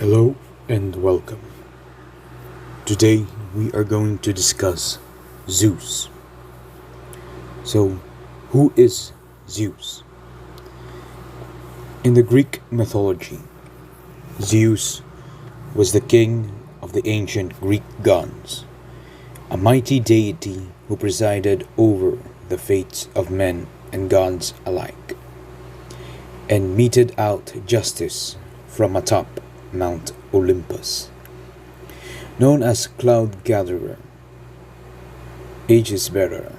Hello and welcome. Today we are going to discuss Zeus. So, who is Zeus? In the Greek mythology, Zeus was the king of the ancient Greek gods, a mighty deity who presided over the fates of men and gods alike, and meted out justice from atop Mount Olympus. Known as Cloud Gatherer, Aegis Bearer,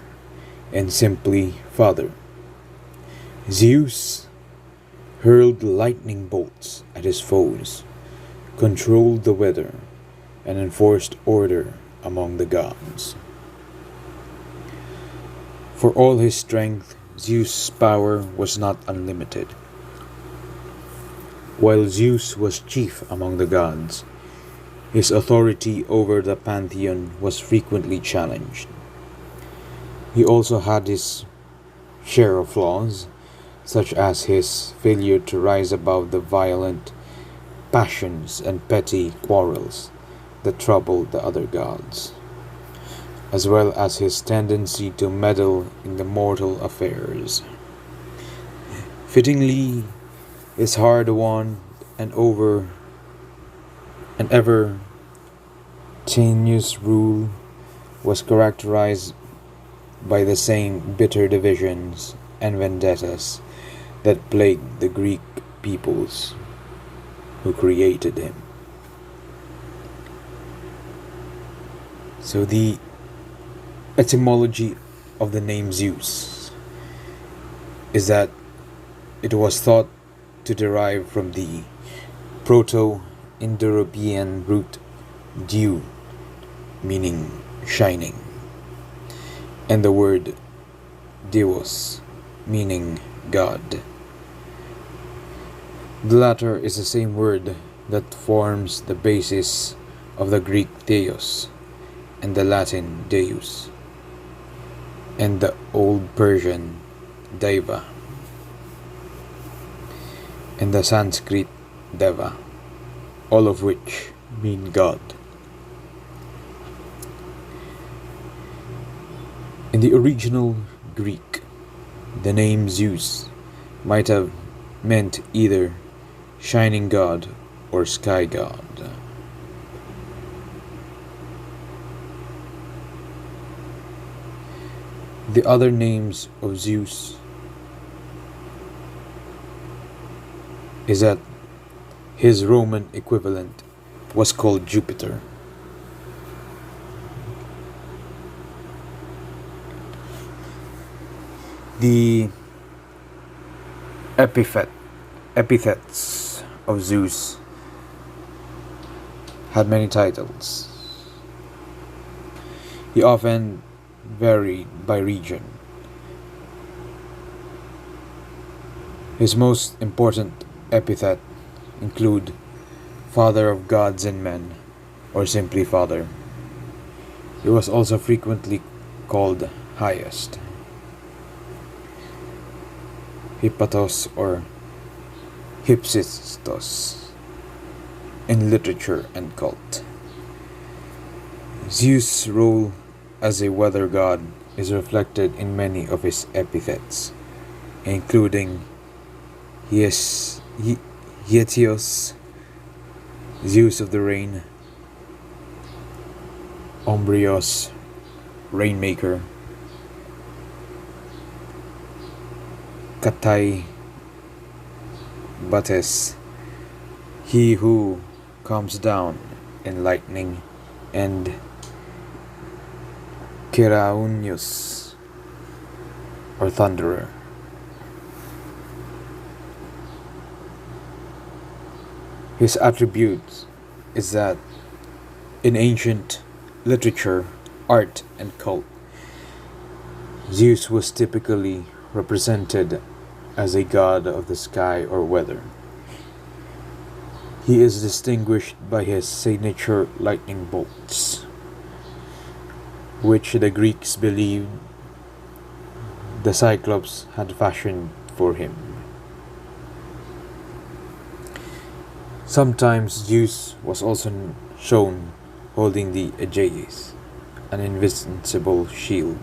and simply Father, Zeus hurled lightning bolts at his foes, controlled the weather, and enforced order among the gods. For all his strength, Zeus' power was not unlimited. While Zeus was chief among the gods, his authority over the pantheon was frequently challenged. He also had his share of flaws, such as his failure to rise above the violent passions and petty quarrels that troubled the other gods, as well as his tendency to meddle in the mortal affairs. Fittingly, his hard-won and ever tenuous rule was characterized by the same bitter divisions and vendettas that plagued the Greek peoples who created him. So the etymology of the name Zeus is that it was thought to derive from the Proto-Indo-European root dew, meaning shining, and the word deus, meaning God. The latter is the same word that forms the basis of the Greek theos and the Latin deus, and the Old Persian deva, and the Sanskrit deva, all of which mean God. In the original Greek, the name Zeus might have meant either shining god or sky god. The other names of Zeus is that his Roman equivalent was called Jupiter. The epithets of Zeus had many titles. He often varied by region. His most important epithet include Father of Gods and Men, or simply Father. He was also frequently called Highest, Hippatos or Hypsistos in literature and cult. Zeus' role as a weather god is reflected in many of his epithets, including Hietheos, Zeus of the rain, Ombrios, rainmaker, Katai Bates, he who comes down in lightning, and Keraunius, or thunderer. His attribute is that in ancient literature, art, and cult, Zeus was typically represented as a god of the sky or weather. He is distinguished by his signature lightning bolts, which the Greeks believed the Cyclops had fashioned for him. Sometimes Zeus was also shown holding the Aegis, an invincible shield.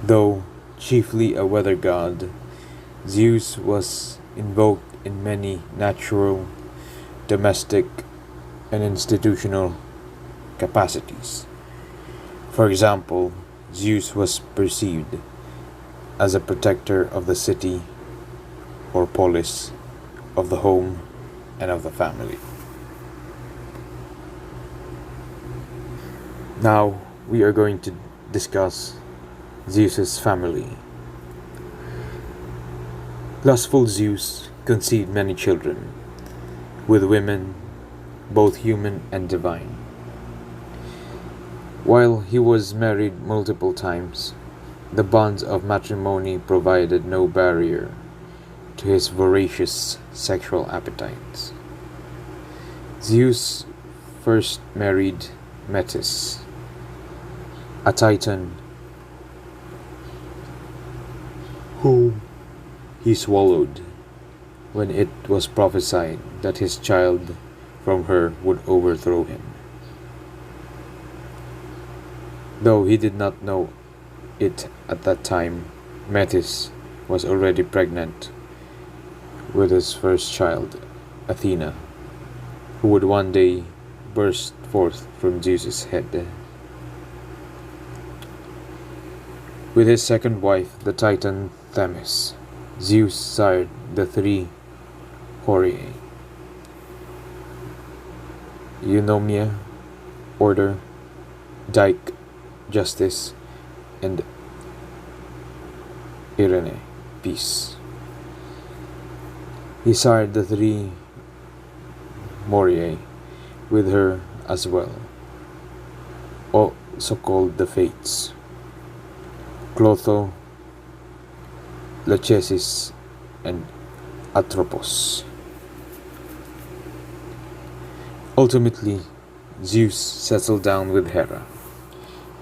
Though chiefly a weather god, Zeus was invoked in many natural, domestic, and institutional capacities. For example, Zeus was perceived as a protector of the city or polis, of the home, and of the family. Now we are going to discuss Zeus's family. Lustful Zeus conceived many children, with women, both human and divine. While he was married multiple times, the bonds of matrimony provided no barrier to his voracious sexual appetites. Zeus first married Metis, a titan whom he swallowed when it was prophesied that his child from her would overthrow him. Though he did not know it at that time, Metis was already pregnant with his first child, Athena, who would one day burst forth from Zeus's head. With his second wife, the Titan Themis, Zeus sired the three Horiae: Eunomia, order; Dike, justice; and Irene, peace. He sired the three Moriae with her as well, also called the Fates: Clotho, Lachesis, and Atropos. Ultimately, Zeus settled down with Hera,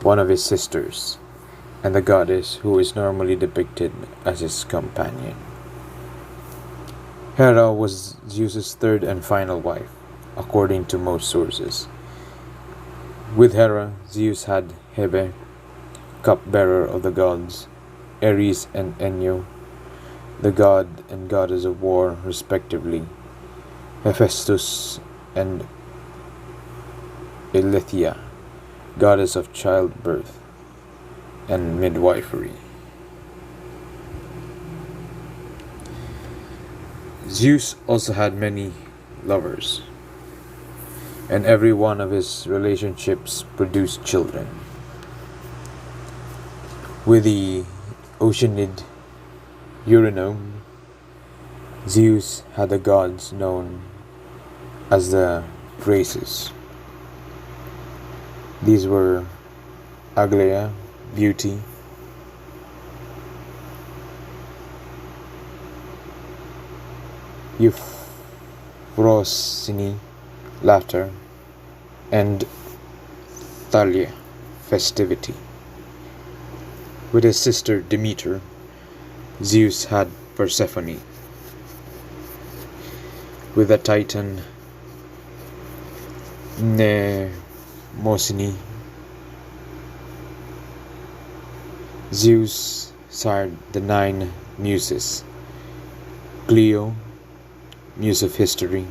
one of his sisters, and the goddess who is normally depicted as his companion. Hera was Zeus's third and final wife, according to most sources. With Hera, Zeus had Hebe, cupbearer of the gods, Ares and Enyo, the god and goddess of war respectively, Hephaestus and Eileithyia, goddess of childbirth and midwifery. Zeus also had many lovers, and every one of his relationships produced children. With the Oceanid Eurynome, Zeus had the gods known as the Graces. These were Aglaia, beauty; Euphrosyne, laughter; and Thalia, festivity. With his sister Demeter, Zeus had Persephone. With the Titan Mnemosyne, Zeus sired the 9 Muses: Clio, muse of history;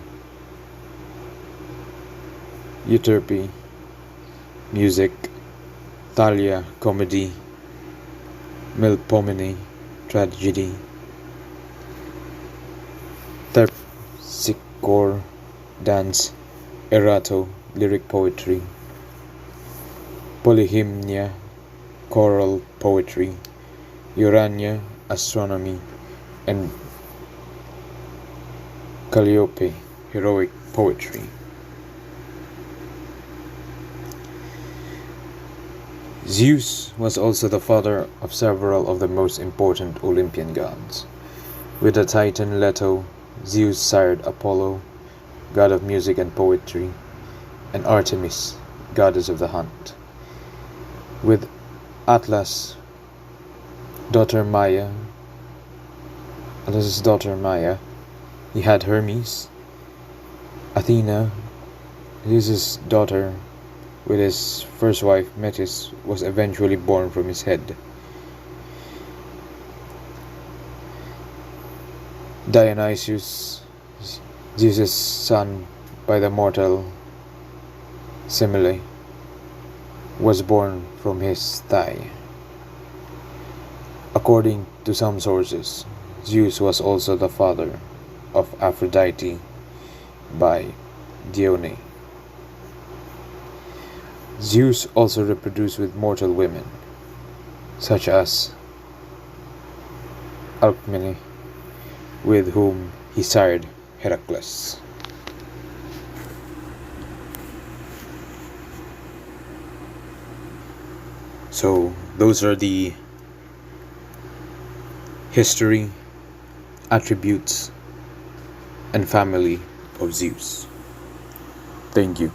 Euterpe, music; Thalia, comedy; Melpomene, tragedy; Terpsichore, dance; Erato, lyric poetry; Polyhymnia, choral poetry; Urania, astronomy; and Calliope, heroic poetry. Zeus was also the father of several of the most important Olympian gods. With the Titan Leto, Zeus sired Apollo, god of music and poetry, and Artemis, goddess of the hunt. With Atlas' daughter Maya, He had Hermes, Athena, Zeus's daughter, with his first wife Metis, was eventually born from his head. Dionysius, Zeus's son by the mortal Semele, was born from his thigh. According to some sources, Zeus was also the father of Aphrodite by Dione. Zeus also reproduced with mortal women, such as Alcmene, with whom he sired Heracles. So, those are the history, attributes, and family of Zeus. Thank you.